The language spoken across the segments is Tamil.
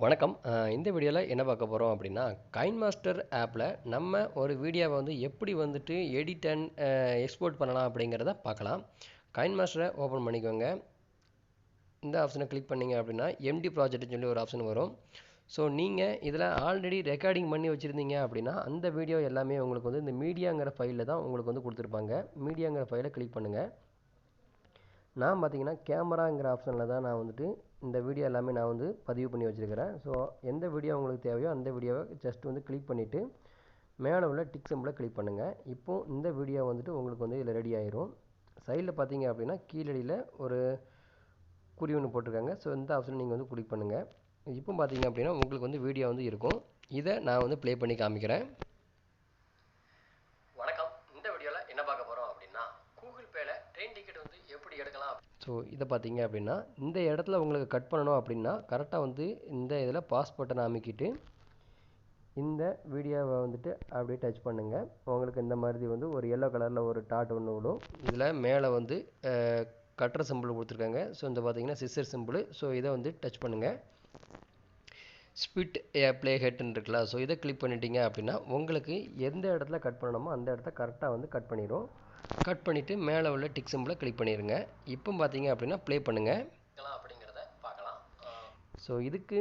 வணக்கம். இந்த வீடியோவில் என்ன பார்க்க போகிறோம் அப்படின்னா, கைன் மாஸ்டர் ஆப்பில் நம்ம ஒரு வீடியோவை வந்து எப்படி வந்துட்டு எடிட் அண்ட் எக்ஸ்போர்ட் பண்ணலாம் அப்படிங்கிறத பார்க்கலாம். கைன் மாஸ்டரை ஓப்பன் பண்ணிக்கோங்க. இந்த ஆப்ஷனை கிளிக் பண்ணிங்க அப்படின்னா எம்டி ப்ராஜெக்ட்னு சொல்லி ஒரு ஆப்ஷன் வரும். ஸோ நீங்கள் இதில் ஆல்ரெடி ரெக்கார்டிங் பண்ணி வச்சுருந்தீங்க அப்படின்னா அந்த வீடியோ எல்லாமே உங்களுக்கு வந்து இந்த மீடியாங்கிற ஃபைலில் தான் உங்களுக்கு வந்து கொடுத்துருப்பாங்க. மீடியாங்கிற ஃபைலை கிளிக் பண்ணுங்கள். நான் பார்த்தீங்கன்னா கேமராங்கிற ஆப்ஷனில் தான் நான் வந்துட்டு இந்த வீடியோ எல்லாமே நான் வந்து பதிவு பண்ணி வச்சுருக்கிறேன். ஸோ எந்த வீடியோ உங்களுக்கு தேவையோ அந்த வீடியோவை ஜஸ்ட் வந்து கிளிக் பண்ணிவிட்டு மேலே உள்ள டிக் சிம்பிளை கிளிக் பண்ணுங்கள். இப்போது இந்த வீடியோ வந்துட்டு உங்களுக்கு வந்து இதில் ரெடி ஆயிரும். சைடில் பார்த்தீங்க அப்படின்னா கீழடியில் ஒரு குறி ஒன்று போட்டிருக்காங்க. ஸோ இந்த ஆப்ஷன் நீங்கள் வந்து கிளிக் பண்ணுங்கள். இப்போ பார்த்தீங்க அப்படின்னா உங்களுக்கு வந்து வீடியோ வந்து இருக்கும். இதை நான் வந்து ப்ளே பண்ணி காமிக்கிறேன். வணக்கம். இந்த வீடியோவில் என்ன பார்க்க போகிறோம் அப்படின்னா, கூகுள் பேல ட்ரெயின் டிக்கெட் வந்து எப்படி எடுக்கலாம். ஸோ இதை பார்த்தீங்க அப்படின்னா இந்த இடத்துல உங்களுக்கு கட் பண்ணணும் அப்படின்னா கரெக்டாக வந்து இந்த இதில் பாஸ் பட்டனை அமைக்கிட்டு இந்த வீடியோவை வந்துட்டு அப்படியே டச் பண்ணுங்கள். உங்களுக்கு இந்த மாதிரி வந்து ஒரு எல்லோ கலரில் ஒரு டாட் ஒன்று விடும். இதில் மேலே வந்து கட்டர் சிம்பிள் கொடுத்துருக்காங்க. ஸோ இந்த பார்த்தீங்கன்னா சிஸ்டர் சிம்பிள். ஸோ இதை வந்து டச் பண்ணுங்கள். ஸ்பிட் ப்ளே ஹெட்னு இருக்குல்ல, ஸோ இதை கிளிக் பண்ணிட்டீங்க அப்படின்னா உங்களுக்கு எந்த இடத்துல கட் பண்ணணுமோ அந்த இடத்த கரெக்டாக வந்து கட் பண்ணிடும். கட் பண்ணிவிட்டு மேலே உள்ள டிக் சிம்பிளை கிளிக் பண்ணிடுங்க. இப்போ பார்த்தீங்க அப்படின்னா ப்ளே பண்ணுங்கள் அப்படிங்கிறத பார்க்கலாம். ஸோ இதுக்கு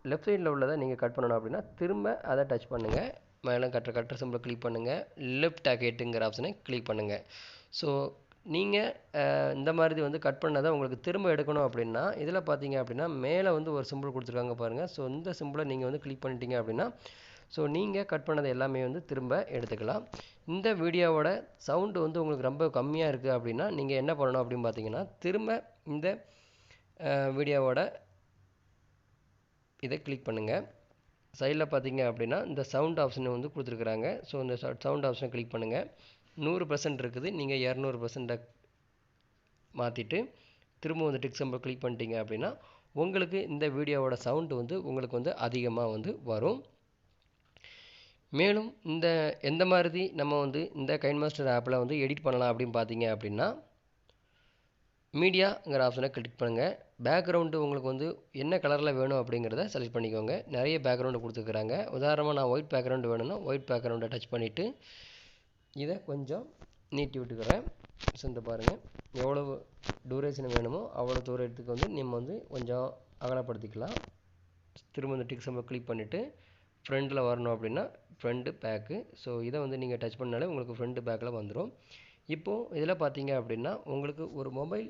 லெஃப்ட் சைடில் உள்ளதை நீங்கள் கட் பண்ணணும் அப்படின்னா திரும்ப அதை டச் பண்ணுங்கள். மேலே கட்டர் சிம்பிளை கிளிக் பண்ணுங்கள். லெஃப்ட் டாக்கெட்டுங்கிற ஆப்ஷனை கிளிக் பண்ணுங்கள். ஸோ நீங்கள் இந்த மாதிரி வந்து கட் பண்ணதை உங்களுக்கு திரும்ப எடுக்கணும் அப்படின்னா இதில் பார்த்தீங்க அப்படின்னா மேலே வந்து ஒரு சிம்பிள் கொடுத்துருக்காங்க பாருங்கள். ஸோ இந்த சிம்பிளை நீங்கள் வந்து கிளிக் பண்ணிட்டீங்க அப்படின்னா ஸோ நீங்கள் கட் பண்ணது எல்லாமே வந்து திரும்ப எடுத்துக்கலாம். இந்த வீடியோவோட சவுண்டு வந்து உங்களுக்கு ரொம்ப கம்மியாக இருக்குது அப்படின்னா நீங்கள் என்ன பண்ணணும் அப்படின்னு பார்த்தீங்கன்னா திரும்ப இந்த வீடியோவோட இதை கிளிக் பண்ணுங்கள். சைடில் பார்த்தீங்க அப்படின்னா இந்த சவுண்ட் ஆப்ஷனை வந்து கொடுத்துருக்குறாங்க. ஸோ இந்த சவுண்ட் ஆப்ஷனை கிளிக் பண்ணுங்கள். 100% இருக்குது. நீங்கள் 200% மாற்றிட்டு திரும்ப வந்து டிக் சிம்பிள் கிளிக் பண்ணிட்டீங்க அப்படின்னா உங்களுக்கு இந்த வீடியோவோட சவுண்டு வந்து உங்களுக்கு வந்து அதிகமாக வந்து வரும். மேலும் இந்த எந்த மாதிரி நம்ம வந்து இந்த கைன் மாஸ்டர் ஆப்பில் வந்து எடிட் பண்ணலாம் அப்படின்னு பார்த்தீங்க அப்படின்னா மீடியாங்கிற ஆப்ஷனை கிளிக் பண்ணுங்கள். பேக்ரவுண்டு உங்களுக்கு வந்து என்ன கலரில் வேணும் அப்படிங்கிறத செலக்ட் பண்ணிக்கோங்க. நிறைய பேக்ரவுண்டு கொடுத்துருக்குறாங்க. உதாரணமாக நான் ஒயிட் பேக்ரவுண்டு வேணும்னா ஒயிட் பேக்ரவுண்டை டச் பண்ணிவிட்டு இதை கொஞ்சம் நீட்டி விட்டுக்கிறேன். ஸோ இந்த பாருங்கள் எவ்வளோ டூரேஷன் வேணுமோ அவ்வளோ தூரத்துக்கு வந்து நம்ம வந்து கொஞ்சம் அகலப்படுத்திக்கலாம். திரும்ப இந்த டிக் சிம்பிள் கிளிக் பண்ணிவிட்டு ஃப்ரண்டில் வரணும் அப்படின்னா ஃப்ரண்ட்டு பேக்கு. ஸோ இதை வந்து நீங்கள் டச் பண்ணாலே உங்களுக்கு ஃப்ரண்ட்டு பேக்கில் வந்துடும். இப்போது இதில் பார்த்தீங்க அப்படின்னா உங்களுக்கு ஒரு மொபைல்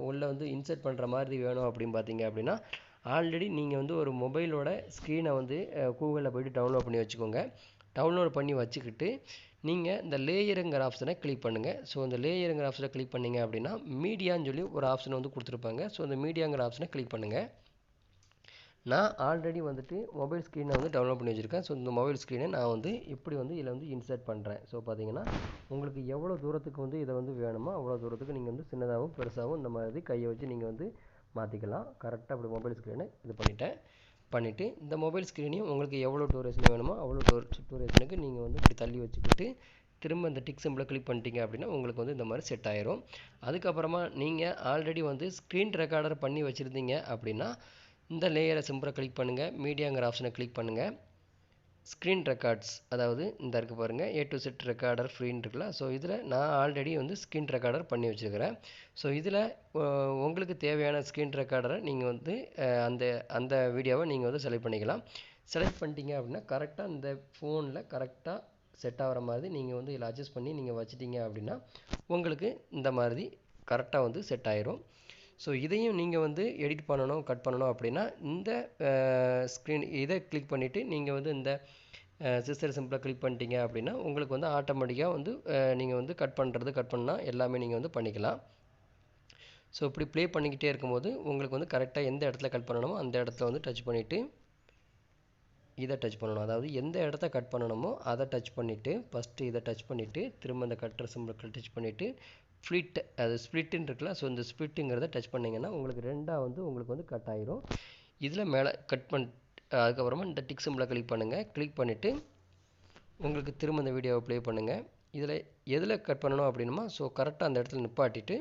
உள்ளே வந்து இன்சர்ட் பண்ணுற மாதிரி வேணும் அப்படின்னு பார்த்தீங்க அப்படின்னா ஆல்ரெடி நீங்கள் வந்து ஒரு மொபைலோட ஸ்க்ரீனை வந்து கூகுளில் போய்ட்டு டவுன்லோட் பண்ணி வச்சுக்கோங்க. டவுன்லோட் பண்ணி வச்சுக்கிட்டு நீங்கள் இந்த லேயருங்கிற ஆப்ஷனை கிளிக் பண்ணுங்கள். ஸோ இந்த லேயருங்கிற ஆப்ஷனை கிளிக் பண்ணிங்க அப்படின்னா மீடியான்னு சொல்லி ஒரு ஆப்ஷன் வந்து கொடுத்துருப்பாங்க. ஸோ இந்த மீடியாங்கிற ஆப்ஷனை கிளிக் பண்ணுங்கள். நான் ஆல்ரெடி வந்துட்டு மொபைல் ஸ்க்ரீனை வந்து டவுன்லோட் பண்ணி வச்சுருக்கேன். ஸோ இந்த மொபைல் ஸ்க்ரீனை நான் வந்து இப்படி வந்து இதில் வந்து இன்சர்ட் பண்ணுறேன். ஸோ பார்த்தீங்கன்னா உங்களுக்கு எவ்வளோ தூரத்துக்கு வந்து இதை வந்து வேணுமோ அவ்வளோ தூரத்துக்கு நீங்கள் வந்து சின்னதாகவும் பெருசாகவும் இந்த மாதிரி கையை வச்சு நீங்கள் வந்து மாற்றிக்கலாம். கரெக்டாக அப்படி மொபைல் ஸ்க்ரீனை இது பண்ணிவிட்டு இந்த மொபைல் ஸ்க்ரீனையும் உங்களுக்கு எவ்வளோ டூரேஷன் வேணுமோ அவ்வளோ டூரேஷனுக்கு நீங்கள் வந்து இப்படி தள்ளி வச்சுக்கிட்டு திரும்ப இந்த டிக் சிம்பிளை கிளிக் பண்ணிட்டீங்க அப்படின்னா உங்களுக்கு வந்து இந்த மாதிரி செட் ஆயிரும். அதுக்கப்புறமா நீங்கள் ஆல்ரெடி வந்து ஸ்க்ரீன் ரெக்கார்டர் பண்ணி வச்சுருந்தீங்க அப்படின்னா இந்த லேயரை சிம்பிளை கிளிக் பண்ணுங்கள். மீடியாங்கிற ஆப்ஷனை கிளிக் பண்ணுங்கள். ஸ்க்ரீன் ரெக்கார்ட்ஸ் அதாவது இந்த இருக்குது பாருங்கள் A to Z ரெக்கார்டர் ஃப்ரீன்னு இருக்குல்ல. ஸோ இதில் நான் ஆல்ரெடி வந்து ஸ்க்ரீன் ரெக்கார்டர் பண்ணி வச்சுருக்கிறேன். ஸோ இதில் உங்களுக்கு தேவையான ஸ்க்ரீன் ரெக்கார்டரை நீங்கள் வந்து அந்த அந்த வீடியோவை நீங்கள் வந்து செலக்ட் பண்ணிக்கலாம். செலக்ட் பண்ணிட்டீங்க அப்படின்னா கரெக்டாக இந்த ஃபோனில் கரெக்டாக செட் ஆகிற மாதிரி நீங்கள் வந்து இதில் அட்ஜஸ்ட் பண்ணி நீங்கள் வச்சிட்டிங்க அப்படின்னா உங்களுக்கு இந்த மாதிரி கரெக்டாக வந்து செட் ஆயிரும். ஸோ இதையும் நீங்கள் வந்து எடிட் பண்ணணும் கட் பண்ணணும் அப்படின்னா இந்த ஸ்க்ரீன் இதை கிளிக் பண்ணிவிட்டு நீங்கள் வந்து இந்த சிஸ்டர் சிம்பிளை கிளிக் பண்ணிட்டீங்க அப்படின்னா உங்களுக்கு வந்து ஆட்டோமேட்டிக்காக வந்து நீங்கள் வந்து கட் பண்ணால் எல்லாமே நீங்கள் வந்து பண்ணிக்கலாம். ஸோ இப்படி ப்ளே பண்ணிக்கிட்டே இருக்கும்போது உங்களுக்கு வந்து கரெக்டாக எந்த இடத்துல கட் பண்ணணுமோ அந்த இடத்துல வந்து டச் பண்ணிவிட்டு இதை டச் பண்ணணும். அதாவது எந்த இடத்த கட் பண்ணணுமோ அதை டச் பண்ணிவிட்டு ஃபஸ்ட்டு இதை டச் பண்ணிவிட்டு திரும்ப அந்த கட்டர் சிம்பிளை டச் பண்ணிவிட்டு ஃப்ளிட் அது ஸ்ப்ளிட்டுன்னு இருக்குல்ல. ஸோ இந்த ஸ்ப்ளிட்டுங்கிறத டச் பண்ணிங்கன்னா உங்களுக்கு ரெண்டாக வந்து உங்களுக்கு வந்து கட் ஆயிரும். இதில் மேலே கட் அதுக்கப்புறமா இந்த டிக் சிம்பிளை கிளிக் பண்ணுங்கள். கிளிக் பண்ணிவிட்டு உங்களுக்கு திரும்ப இந்த வீடியோவை ப்ளே பண்ணுங்கள். இதில் எதில் கட் பண்ணணும் அப்படின்னுமா ஸோ கரெக்டாக அந்த இடத்துல நிப்பாட்டிட்டு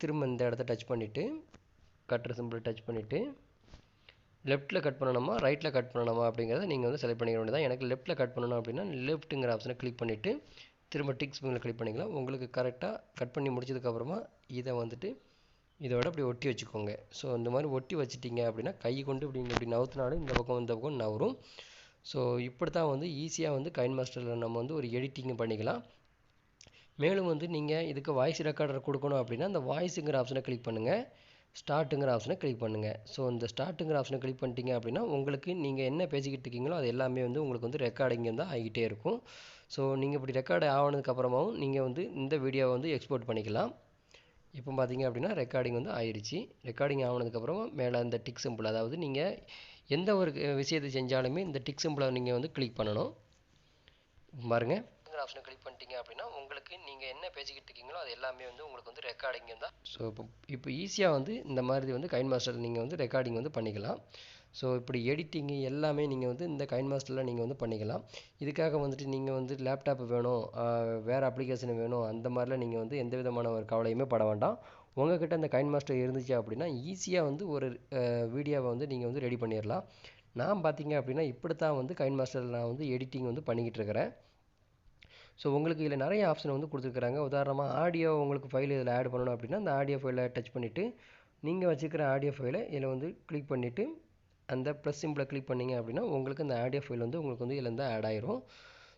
திரும்ப இந்த இடத்த டச் பண்ணிவிட்டு கட்டர் சிம்பிளை டச் பண்ணிவிட்டு லெஃப்ட்டில் கட் பண்ணணுமா ரைட்டில் கட் பண்ணணுமா அப்படிங்கிறத நீங்கள் வந்து செலக்ட் பண்ணிக்க வேண்டியதான். எனக்கு லெஃப்ட்டில் கட் பண்ணணும் அப்படின்னா லெஃப்ட்டுங்கிற ஆப்ஷனை கிளிக் பண்ணிவிட்டு திரும்ப டிக் சிம்பிளை கிளிக் பண்ணிக்கலாம். உங்களுக்கு கரெக்டாக கட் பண்ணி முடிச்சதுக்கப்புறமா இதை வந்துட்டு இதோட அப்படி ஒட்டி வச்சுக்கோங்க. ஸோ இந்த மாதிரி ஒட்டி வச்சிட்டிங்க அப்படின்னா கை கொண்டு இப்படி நவுத்தினாலும் இந்த பக்கம் நவரும். ஸோ இப்படி தான் வந்து ஈஸியாக வந்து கைன் மாஸ்டரில் நம்ம வந்து ஒரு எடிட்டிங் பண்ணிக்கலாம். மேலும் வந்து நீங்கள் இதுக்கு வாய்ஸ் ரெக்கார்டர் கொடுக்கணும் அப்படின்னா இந்த வாய்ஸுங்கிற ஆப்ஷனை கிளிக் பண்ணுங்கள், ஸ்டார்ட்டுங்கிற ஆப்ஷனை கிளிக் பண்ணுங்கள். ஸோ இந்த ஸ்டார்ட்டுங்கிற ஆப்ஷனை கிளிக் பண்ணிட்டீங்க அப்படின்னா உங்களுக்கு நீங்கள் என்ன பேசிக்கிட்டு இருக்கீங்களோ அது எல்லாமே வந்து உங்களுக்கு வந்து ரெக்கார்டிங் தான் ஆகிட்டே இருக்கும். ஸோ நீங்கள் இப்படி ரெக்கார்டு ஆனதுக்கப்புறமாவும் நீங்கள் வந்து இந்த வீடியோவை வந்து எக்ஸ்போர்ட் பண்ணிக்கலாம். இப்போ பார்த்தீங்க அப்படின்னா ரெக்கார்டிங் வந்து ஆயிடுச்சு. ரெக்கார்டிங் ஆனதுக்கப்புறமா மேலே அந்த டிக் சிம்பிள், அதாவது நீங்கள் எந்த ஒரு விஷயத்தை செஞ்சாலுமே இந்த டிக் சிம்பிளை நீங்கள் வந்து கிளிக் பண்ணணும். பாருங்க ஆப்ஷனை கிளிக் பண்ணிட்டீங்க அப்படின்னா உங்களுக்கு நீங்கள் என்ன பேசிக்கிட்டு இருக்கீங்களோ அது எல்லாமே வந்து உங்களுக்கு வந்து ரெக்கார்டிங் தான். ஸோ இப்போ ஈஸியாக வந்து இந்த மாதிரி வந்து கைன் மாஸ்டர் நீங்கள் வந்து ரெக்கார்டிங் வந்து பண்ணிக்கலாம். ஸோ இப்படி எடிட்டிங்கு எல்லாமே நீங்கள் வந்து இந்த கைன் மாஸ்டரில் நீங்கள் வந்து பண்ணிக்கலாம். இதுக்காக வந்துட்டு நீங்கள் வந்து லேப்டாப் வேணும், வேறு அப்ளிகேஷன் வேணும், அந்த மாதிரிலாம் நீங்கள் வந்து எந்த விதமான ஒரு கவலையுமே பட வேண்டாம். உங்கள்கிட்ட இந்த கைன் மாஸ்டர் இருந்துச்சு அப்படின்னா ஈஸியாக வந்து ஒரு வீடியோவை வந்து நீங்கள் வந்து ரெடி பண்ணிடலாம். நான் பார்த்தீங்க அப்படின்னா இப்படி தான் வந்து கைன் மாஸ்டரில் நான் வந்து எடிட்டிங் வந்து பண்ணிக்கிட்டு இருக்கிறேன். ஸோ உங்களுக்கு இதில் நிறைய ஆப்ஷன் வந்து கொடுத்துருக்குறாங்க. உதாரணமாக ஆடியோ உங்களுக்கு ஃபைல் இதில் ஆட் பண்ணணும் அப்படின்னா அந்த ஆடியோ ஃபைலை டச் பண்ணிவிட்டு நீங்கள் வச்சுக்கிற ஆடியோ ஃபைலை இதில் வந்து கிளிக் பண்ணிவிட்டு அந்த ப்ளஸ் சிம்பிளை கிளிக் பண்ணிங்க அப்படின்னா உங்களுக்கு அந்த ஆடியோ ஃபைல் வந்து உங்களுக்கு வந்து இதில் இருந்து ஆட் ஆயிரும்.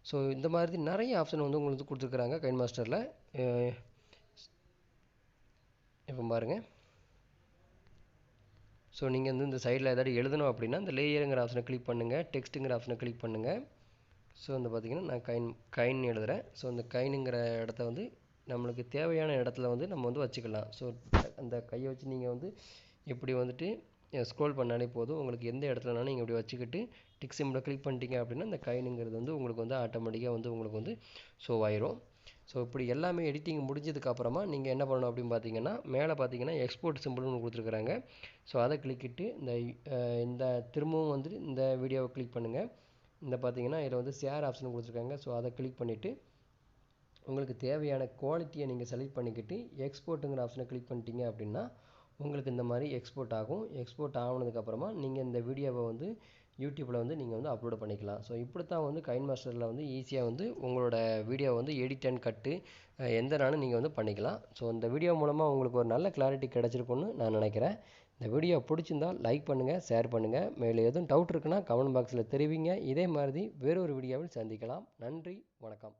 ஸோ இந்த மாதிரி நிறைய ஆப்ஷன் வந்து உங்களுக்கு கொடுத்துருக்குறாங்க கைன் மாஸ்டரில். இப்போ பாருங்கள். ஸோ நீங்கள் வந்து இந்த சைடில் ஏதாவது எழுதணும் அப்படின்னா இந்த லேயருங்கிற ஆப்ஷனை கிளிக் பண்ணுங்கள், டெக்ஸ்ட்டுங்கிற ஆப்ஷனை கிளிக் பண்ணுங்கள். ஸோ வந்து பார்த்திங்கன்னா நான் கைன் எழுதுகிறேன். ஸோ அந்த கைனுங்கிற இடத்த வந்து நம்மளுக்கு தேவையான இடத்துல வந்து நம்ம வந்து வச்சுக்கலாம். ஸோ அந்த கையை வச்சு நீங்கள் வந்து இப்படி வந்துட்டு ஸ்க்ரோல் பண்ணாலே போதும். உங்களுக்கு எந்த இடத்துலனாலும் நீங்கள் இப்படி வச்சுக்கிட்டு டிக் சிம்பிளை கிளிக் பண்ணிட்டீங்க அப்படின்னா இந்த கைனுங்கிறது வந்து உங்களுக்கு வந்து ஆட்டோமேட்டிக்காக வந்து உங்களுக்கு வந்து ஷோ ஆயிரும். ஸோ இப்படி எல்லாமே எடிட்டிங் முடிஞ்சதுக்கப்புறமா நீங்கள் என்ன பண்ணணும் அப்படின்னு பார்த்தீங்கன்னா மேலே பார்த்தீங்கன்னா எக்ஸ்போர்ட் சிம்பிள்னு கொடுத்துருக்குறாங்க. ஸோ அதை கிளிக்கிட்டு இந்த திரும்பவும் வந்து இந்த வீடியோவை கிளிக் பண்ணுங்கள். இந்த பார்த்தீங்கன்னா இதில் வந்து ஷேர் ஆப்ஷன் கொடுத்துருக்காங்க. ஸோ அதை கிளிக் பண்ணிவிட்டு உங்களுக்கு தேவையான குவாலிட்டியை நீங்கள் செலக்ட் பண்ணிக்கிட்டு எக்ஸ்போர்ட்டுங்கிற ஆப்ஷனை கிளிக் பண்ணிட்டீங்க அப்படின்னா உங்களுக்கு இந்த மாதிரி எக்ஸ்போர்ட் ஆகும். எக்ஸ்போர்ட் ஆனதுக்கப்புறமா நீங்கள் இந்த வீடியோவை வந்து யூடியூப்பில் வந்து நீங்கள் வந்து அப்லோட் பண்ணிக்கலாம். ஸோ இப்படி தான் வந்து கைன் மாஸ்டரில் வந்து ஈஸியாக வந்து உங்களோட வீடியோவை வந்து எடிட் அண்ட் கட்டு எந்த நாளும் நீங்கள் வந்து பண்ணிக்கலாம். ஸோ இந்த வீடியோ மூலமாக உங்களுக்கு ஒரு நல்ல கிளாரிட்டி கிடச்சிருக்குன்னு நான் நினைக்கிறேன். இந்த வீடியோ பிடிச்சிருந்தால் லைக் பண்ணுங்கள், ஷேர் பண்ணுங்கள். மேலே எதுவும் டவுட் இருக்குன்னா கமெண்ட் பாக்ஸில் தெரிவிங்க. இதே மாதிரி வேறொரு வீடியோவில் சந்திக்கலாம். நன்றி, வணக்கம்.